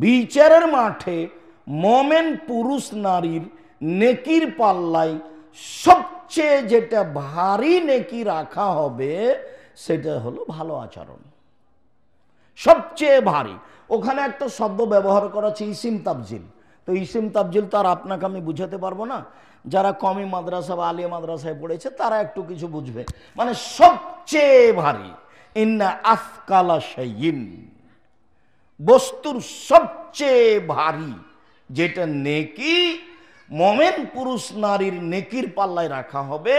বিচারের মাঠে মোমেন পুরুষ নারীর নেকির পাল্লায় সবচেয়ে যেটা ভারী নেকি রাখা হবে সেটা হলো ভালো আচরণ। সবচেয়ে ভারী। ওখানে একটা শব্দ ব্যবহার করা হচ্ছে ইসিম তাবজিল। তো ইসিম তাবজিল তো আর আপনাকে আমি বুঝাতে পারবো না, যারা কমি মাদ্রাসা বা আলিয়া মাদ্রাসায় পড়েছে তারা একটু কিছু বুঝবে। মানে সবচেয়ে ভারী, ইন্না আফকালা শাইইন, বস্তুর সবচেয়ে ভারী যেটা নেকি মোমেন পুরুষ নারীর নেকির পাল্লায় রাখা হবে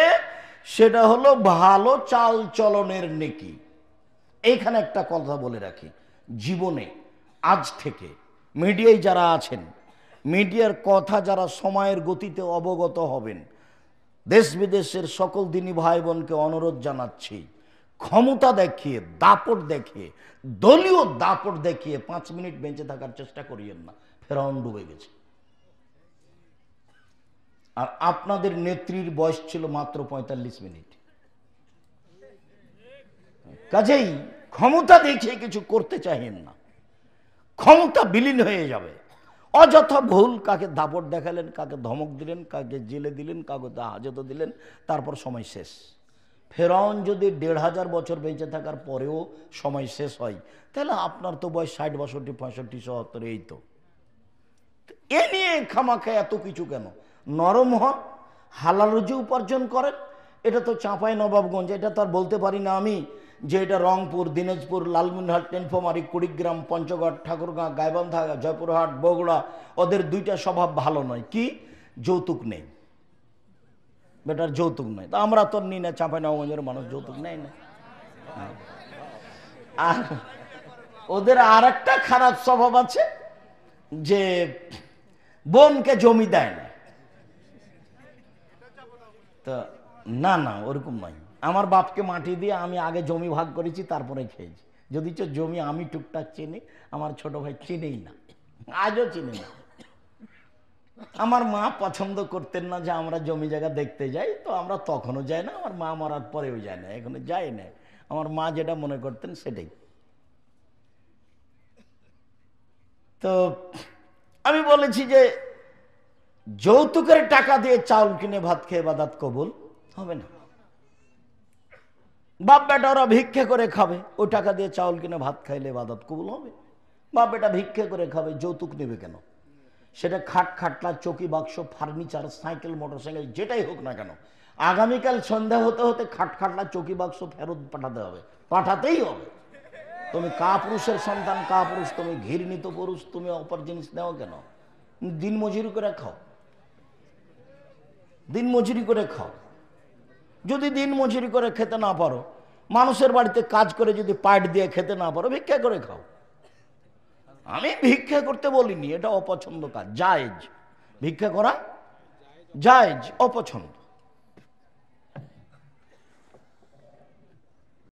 সেটা হলো ভালো চাল চলনের নেকি। এইখানে একটা কথা বলে রাখি, জীবনে আজ থেকে মিডিয়ায় যারা আছেন, মিডিয়ার কথা যারা সময়ের গতিতে অবগত হবেন, দেশ বিদেশের সকল দিনী ভাই বোনকে অনুরোধ জানাচ্ছি, ক্ষমতা দেখিয়ে, দাপট দেখিয়ে, দলীয় দাপট দেখিয়ে 5 মিনিট বেঁচে থাকার চেষ্টা করিয়েন না। ফেরাউন ডুবে গেছে। আর আপনাদের নেত্রীর বয়স ছিল মাত্র 45 মিনিট। কাজেই ক্ষমতা দেখিয়ে কিছু করতে চাইেন না, ক্ষমতা বিলীন হয়ে যাবে। অযথা ভুল, কাকে দাপট দেখালেন, কাকে ধমক দিলেন, কাকে জেলে দিলেন, কাকে হাজতে দিলেন, তারপর সময় শেষ। ফেরাউন যদি 1500 বছর বেঁচে থাকার পরেও সময় শেষ হয়, তাহলে আপনার তো বয়স 60, 62, 65, 77, এই তো। এ নিয়ে খামাখা এত কিছু কেন? নরম হন, হালাল রুজি উপার্জন করেন। এটা তো চাঁপাই নবাবগঞ্জ, এটা তো আর বলতে পারি না আমি যে এটা রংপুর, দিনাজপুর, লালমনিরহাট, টেনফোমারি, কুড়িগ্রাম, পঞ্চগড়, ঠাকুরগাঁ, গাইবান্ধা, জয়পুরহাট, বগুড়া, ওদের দুইটা স্বভাব ভালো নয়। কি? যৌতুক নেই, বেটার যৌতুক নেই। তা আমরা তো নিই না, চাঁপাই নবাবগঞ্জের মানুষ যৌতুক নেই না। আর ওদের আর একটা খারাপ স্বভাব আছে যে বোনকে জমি দেয় না। তো না না, ওরকম নয়। আমার বাপকে মাটি দিয়ে আমি আগে জমি ভাগ করেছি, তারপরে খেয়েছি। যদি জমি আমি টুকটাক চিনি, আমার ছোট ভাই চিনেই না, আজও চিনি না। আমার মা পছন্দ করতেন না যে আমরা জমি জায়গা দেখতে যাই, তো আমরা তখনও যাই না, আমার মা মরার পরেও যায় না, এখনো যাই না। আমার মা যেটা মনে করতেন সেটাই। তো আমি বলেছি যে যৌতুকের টাকা দিয়ে চাউল কিনে ভাত খেয়ে ইবাদত কবুল হবে না। বাপ বেটা ওরা ভিক্ষে করে খাবে, ওই টাকা দিয়ে চাউল কিনে ভাত খাইলে ইবাদত কবুল হবে? বাপ বেটা ভিক্ষে করে খাবে, যৌতুক নেবে কেন? সেটা খাট, খাটলা, চৌকি, বাক্স, ফার্নিচার, সাইকেল, মোটরসাইকেল, যেটাই হোক না কেন, আগামীকাল সন্ধ্যা হতে হতে খাট, খাটলা, চৌকি, বাক্স ফেরত পাঠাতে হবে, পাঠাতেই হবে। তুমি কা পুরুষের সন্তান, কা পুরুষ, তুমি ঘৃণিত পুরুষ, তুমি অপর জিনিস নেও কেন? দিন মজুরি করে খাও, দিন মজুরি করে খাও। যদি দিন মজুরি করে খেতে না পারো, মানুষের বাড়িতে কাজ করে যদি পাট দিয়ে খেতে না পারো, ভিক্ষা করে খাও। আমি ভিক্ষা করতে বলিনি, এটা অপছন্দ কাজ, জায়েজ। ভিক্ষা করা জায়েজ, অপছন্দ।